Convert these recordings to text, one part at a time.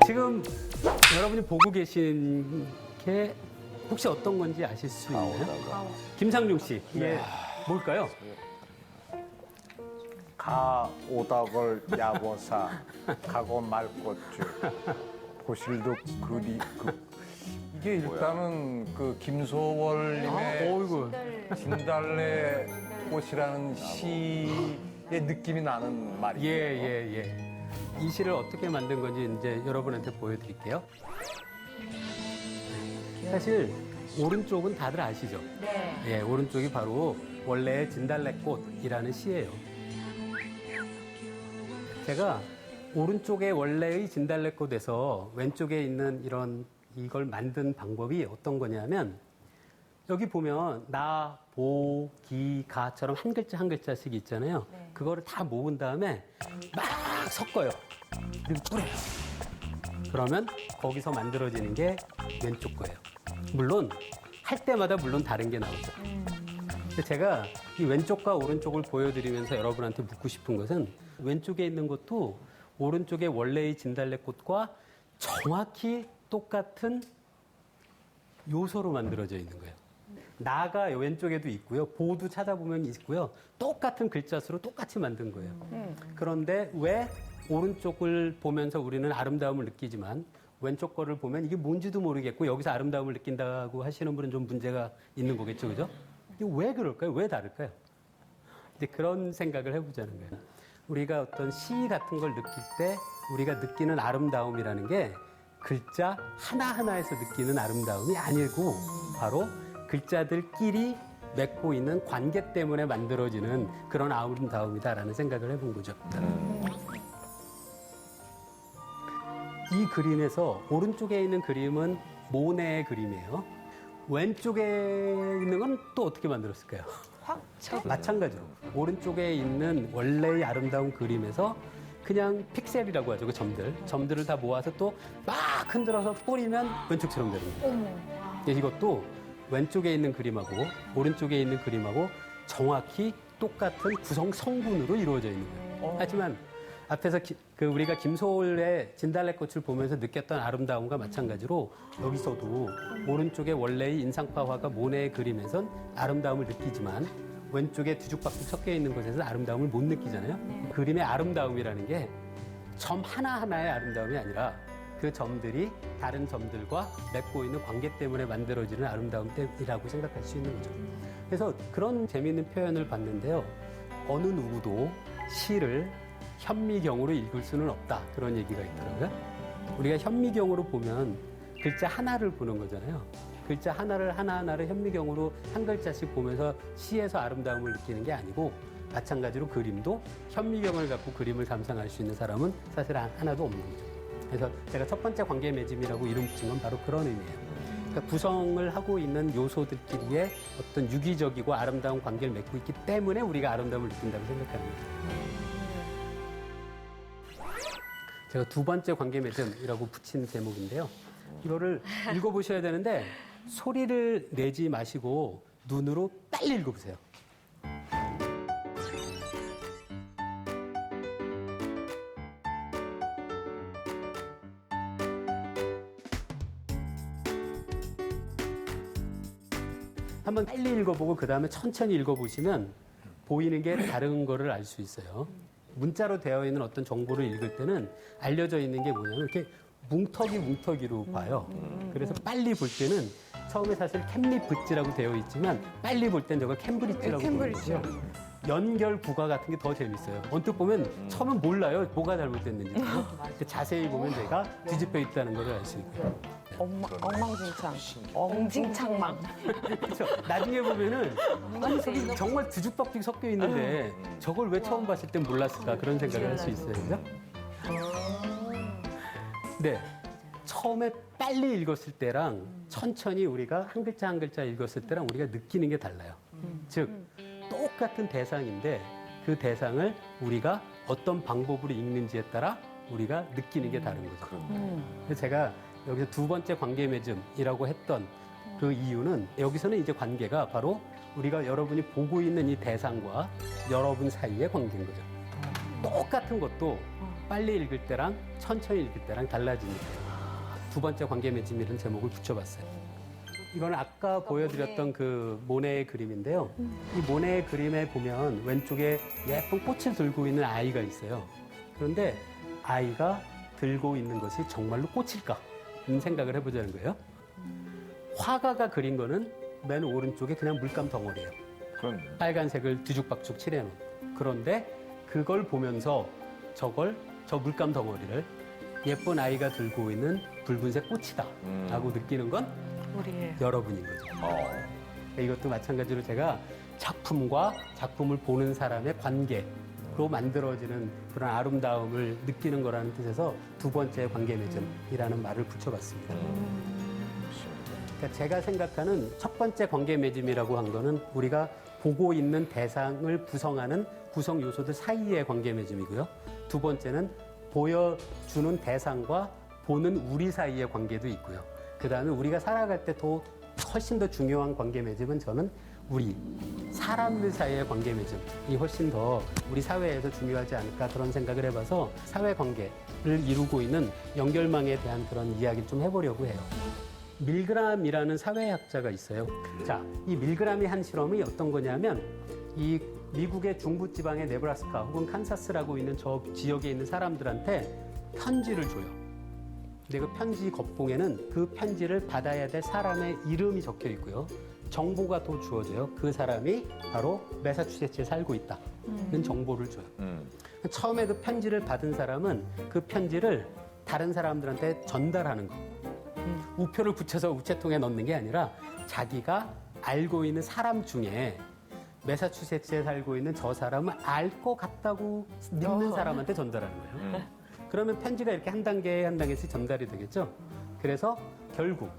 지금 여러분이 보고 계신 게 혹시 어떤 건지 아실 수 있나요? 김상중 씨, 이게 뭘까요? 가 오다걸 야보사 가고 말꽃줄 보실도 그리 이게 일단은 그 김소월님의 어이구. 진달래 꽃이라는 시의 느낌이 나는 말이에요. 예. 이 시를 어떻게 만든 건지 이제 여러분한테 보여드릴게요. 사실 오른쪽은 다들 아시죠? 네. 예, 오른쪽이 바로 원래의 진달래꽃이라는 시예요. 제가 오른쪽에 원래의 진달래꽃에서 왼쪽에 있는 이걸 만든 방법이 어떤 거냐면 여기 보면 나, 보, 기, 가처럼 한 글자 한 글자씩 있잖아요. 네. 그거를 다 모은 다음에 막 섞어요. 그리고 뿌려요. 그러면 거기서 만들어지는 게 왼쪽 거예요. 물론 할 때마다 물론 다른 게 나오죠. 근데 제가 이 왼쪽과 오른쪽을 보여드리면서 여러분한테 묻고 싶은 것은 왼쪽에 있는 것도 오른쪽의 원래의 진달래꽃과 정확히 똑같은 요소로 만들어져 있는 거예요. 나가 왼쪽에도 있고요. 보도 찾아보면 있고요. 똑같은 글자 수로 똑같이 만든 거예요. 그런데 왜 오른쪽을 보면서 우리는 아름다움을 느끼지만 왼쪽 거를 보면 이게 뭔지도 모르겠고 여기서 아름다움을 느낀다고 하시는 분은 좀 문제가 있는 거겠죠. 그죠? 이게 왜 그럴까요? 왜 다를까요? 이제 그런 생각을 해보자는 거예요. 우리가 어떤 시 같은 걸 느낄 때 우리가 느끼는 아름다움이라는 게 글자 하나하나에서 느끼는 아름다움이 아니고 바로 글자들끼리 맺고 있는 관계 때문에 만들어지는 그런 아름다움이다라는 생각을 해본 거죠. 이 그림에서 오른쪽에 있는 그림은 모네의 그림이에요. 왼쪽에 있는 건 또 어떻게 만들었을까요? 마찬가지로 오른쪽에 있는 원래의 아름다운 그림에서 그냥 픽셀이라고 하죠. 그 점들을 다 모아서 또 막 흔들어서 뿌리면 왼쪽처럼 되는 거예요. 이것도 왼쪽에 있는 그림하고 오른쪽에 있는 그림하고 정확히 똑같은 구성 성분으로 이루어져 있는 거예요. 하지만 앞에서 우리가 김소월의 진달래꽃을 보면서 느꼈던 아름다움과 마찬가지로 여기서도 오른쪽에 원래의 인상파 화가 모네의 그림에선 아름다움을 느끼지만 왼쪽에 뒤죽박죽 섞여 있는 곳에서 아름다움을 못 느끼잖아요. 그림의 아름다움이라는 게 점 하나하나의 아름다움이 아니라 그 점들이 다른 점들과 맺고 있는 관계 때문에 만들어지는 아름다움이라고 생각할 수 있는 거죠. 그래서 그런 재미있는 표현을 봤는데요. 어느 누구도 시를 현미경으로 읽을 수는 없다. 그런 얘기가 있더라고요. 우리가 현미경으로 보면 글자 하나를 보는 거잖아요. 글자 하나를 하나하나를 현미경으로 한 글자씩 보면서 시에서 아름다움을 느끼는 게 아니고 마찬가지로 그림도 현미경을 갖고 그림을 감상할 수 있는 사람은 사실 하나도 없는 거죠. 그래서 제가 첫 번째 관계 맺음이라고 이름 붙인 건 바로 그런 의미예요. 그러니까 구성을 하고 있는 요소들끼리의 어떤 유기적이고 아름다운 관계를 맺고 있기 때문에 우리가 아름다움을 느낀다고 생각하는 거죠. 제가 두 번째 관계 맺음이라고 붙인 제목인데요. 이거를 읽어보셔야 되는데 소리를 내지 마시고 눈으로 빨리 읽어보세요. 한번 빨리 읽어보고 그 다음에 천천히 읽어보시면 보이는 게 다른 거를 알 수 있어요. 문자로 되어 있는 어떤 정보를 읽을 때는 알려져 있는 게 뭐냐면 이렇게 뭉터기로 봐요. 그래서 빨리 볼 때는 처음에 사실 캠리브지라고 되어 있지만 빨리 볼 땐 저걸 캠브리지라고 보는 거죠. 연결 부가 같은 게 더 재밌어요. 언뜻 보면 처음엔 몰라요. 뭐가 잘못됐는지. 자세히 보면 제가 뒤집혀 있다는 걸 알 수 있고요. 엉망진창. 엉징창망. 그렇죠. 나중에 보면은 아니 저기 정말 뒤죽박죽 섞여 있는데 저걸 왜 처음 봤을 땐 몰랐을까 그런 생각을 할 수 있어요. 그죠? 네. 처음에 빨리 읽었을 때랑 천천히 우리가 한 글자 한 글자 읽었을 때랑 우리가 느끼는 게 달라요. 즉 똑같은 대상인데 그 대상을 우리가 어떤 방법으로 읽는지에 따라 우리가 느끼는 게 다른 거죠. 그래서 제가 여기서 두 번째 관계 맺음이라고 했던 그 이유는 여기서는 이제 관계가 바로 우리가 여러분이 보고 있는 이 대상과 여러분 사이의 관계인 거죠. 똑같은 것도 빨리 읽을 때랑 천천히 읽을 때랑 달라집니다. 두 번째 관계 맺음이라는 제목을 붙여봤어요. 이건 아까 보여드렸던 그 모네의 그림인데요. 이 모네의 그림에 보면 왼쪽에 예쁜 꽃을 들고 있는 아이가 있어요. 그런데 아이가 들고 있는 것이 정말로 꽃일까? 이런 생각을 해보자는 거예요. 화가가 그린 거는 맨 오른쪽에 그냥 물감 덩어리예요. 그럼 빨간색을 뒤죽박죽 칠해놓은. 그런데 그걸 보면서 저 물감 덩어리를 예쁜 아이가 들고 있는 붉은색 꽃이다 라고 느끼는 건 우리의 여러분인 거죠. 그러니까 이것도 마찬가지로 제가 작품과 작품을 보는 사람의 관계로 만들어지는 그런 아름다움을 느끼는 거라는 뜻에서 두 번째 관계 맺음이라는 말을 붙여봤습니다. 그러니까 제가 생각하는 첫 번째 관계 맺음이라고 한 거는 우리가 보고 있는 대상을 구성하는 구성 요소들 사이의 관계 맺음이고요. 두 번째는 보여주는 대상과 보는 우리 사이의 관계도 있고요. 그 다음에 우리가 살아갈 때 훨씬 더 중요한 관계 맺음은 저는 우리 사람들 사이의 관계 맺음이 훨씬 더 우리 사회에서 중요하지 않을까 그런 생각을 해봐서 사회 관계를 이루고 있는 연결망에 대한 그런 이야기를 좀 해보려고 해요. 밀그람이라는 사회학자가 있어요. 자, 이 밀그람이 한 실험이 어떤 거냐면 이 미국의 중부지방의 네브라스카 혹은 칸사스라고 있는 저 지역에 있는 사람들한테 편지를 줘요. 근데 그 편지 겉봉에는 그 편지를 받아야 될 사람의 이름이 적혀 있고요. 정보가 또 주어져요. 그 사람이 바로 매사추세츠에 살고 있다는 정보를 줘요. 처음에 그 편지를 받은 사람은 그 편지를 다른 사람들한테 전달하는 거. 우표를 붙여서 우체통에 넣는 게 아니라 자기가 알고 있는 사람 중에 매사추세츠에 살고 있는 저 사람을 알 것 같다고 믿는 사람한테 전달하는 거예요. 그러면 편지가 이렇게 한 단계 한 단계씩 전달이 되겠죠. 그래서 결국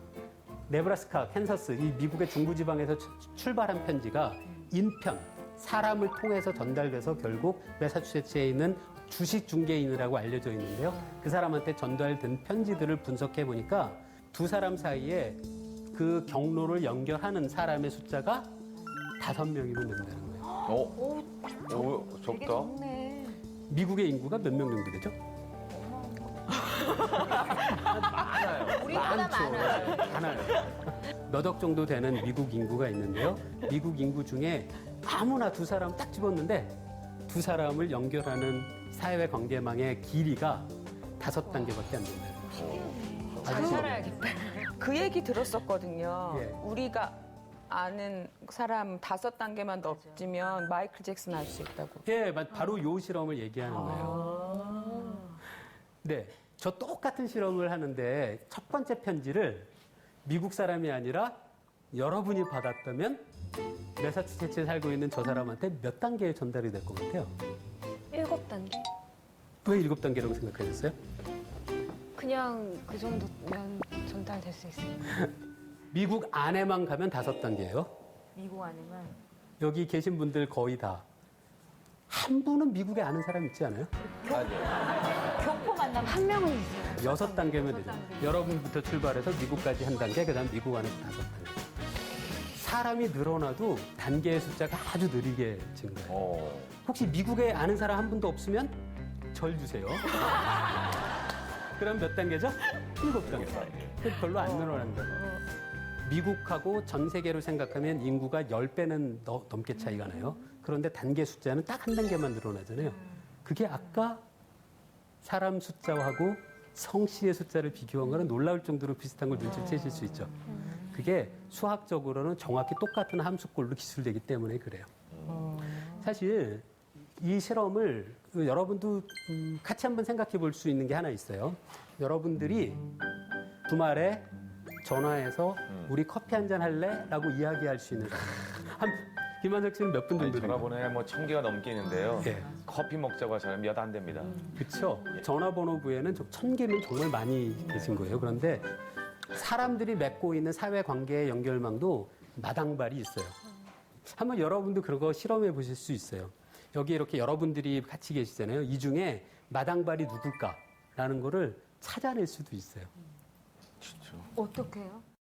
네브라스카, 캔사스, 이 미국의 중부지방에서 출발한 편지가 인편, 사람을 통해서 전달돼서 결국 매사추세츠에 있는 주식 중개인이라고 알려져 있는데요. 그 사람한테 전달된 편지들을 분석해 보니까 두 사람 사이에 그 경로를 연결하는 사람의 숫자가 5명이면 된다는 거예요. 적다. 좋네. 미국의 인구가 몇 명 정도 되죠? 우리보다 많아요. 많아요. 몇 억 정도 되는 미국 인구가 있는데요. 미국 인구 중에 아무나 두 사람 딱 집었는데 두 사람을 연결하는 사회 관계망의 길이가 5단계밖에 안 된다는 거예요. 잘 살아야겠다. 그 얘기 들었었거든요. 예. 우리가 아는 사람 5단계만 넘지면 마이클 잭슨 알 수 있다고. 예, 바로 요 실험을 얘기하는 거예요. 네, 저 똑같은 실험을 하는데 첫 번째 편지를 미국 사람이 아니라 여러분이 받았다면 매사추세츠에 살고 있는 저 사람한테 몇 단계에 전달이 될 것 같아요? 7단계? 왜 7단계라고 생각하셨어요? 그냥 그 정도면 전달될 수 있어요. 미국 안에만 가면 5단계예요. 미국 안에만. 여기 계신 분들 거의 다. 한 분은 미국에 아는 사람 있지 않아요? 교포 만나면 한 명은 있어요. 6단계면 되죠. 여러분부터 출발해서 미국까지 한 단계, 그 다음 미국 안에서 5단계. 사람이 늘어나도 단계의 숫자가 아주 느리게 증가해요. 혹시 미국에 아는 사람 한 분도 없으면 절 주세요. 그럼 몇 단계죠? 7단계. 별로 안 늘어난다. 미국하고 전 세계로 생각하면 인구가 10배는 넘게 차이가 나요. 그런데 단계 숫자는 딱 한 단계만 늘어나잖아요. 그게 아까 사람 숫자하고 성씨의 숫자를 비교한 거는 놀라울 정도로 비슷한 걸 눈치채실 수 있죠. 그게 수학적으로는 정확히 똑같은 함수꼴로 기술되기 때문에 그래요. 사실 이 실험을 여러분도 같이 한번 생각해 볼 수 있는 게 하나 있어요. 여러분들이 주말에 전화해서 우리 커피 한잔 할래? 라고 이야기할 수 있는 사람. 김한석 씨는 몇 분 정도 돼요? 전화번호에 뭐 1000개가 넘게 있는데요. 예. 커피 먹자고 하자면 몇 안 됩니다. 그렇죠. 전화번호부에는 1000개면 정말 많이 계신 거예요. 그런데 사람들이 맺고 있는 사회관계의 연결망도 마당발이 있어요. 한번 여러분도 그런 거 실험해 보실 수 있어요. 여기 이렇게 여러분들이 같이 계시잖아요. 이 중에 마당발이 누굴까라는 거를 찾아낼 수도 있어요. 어떻게 해요?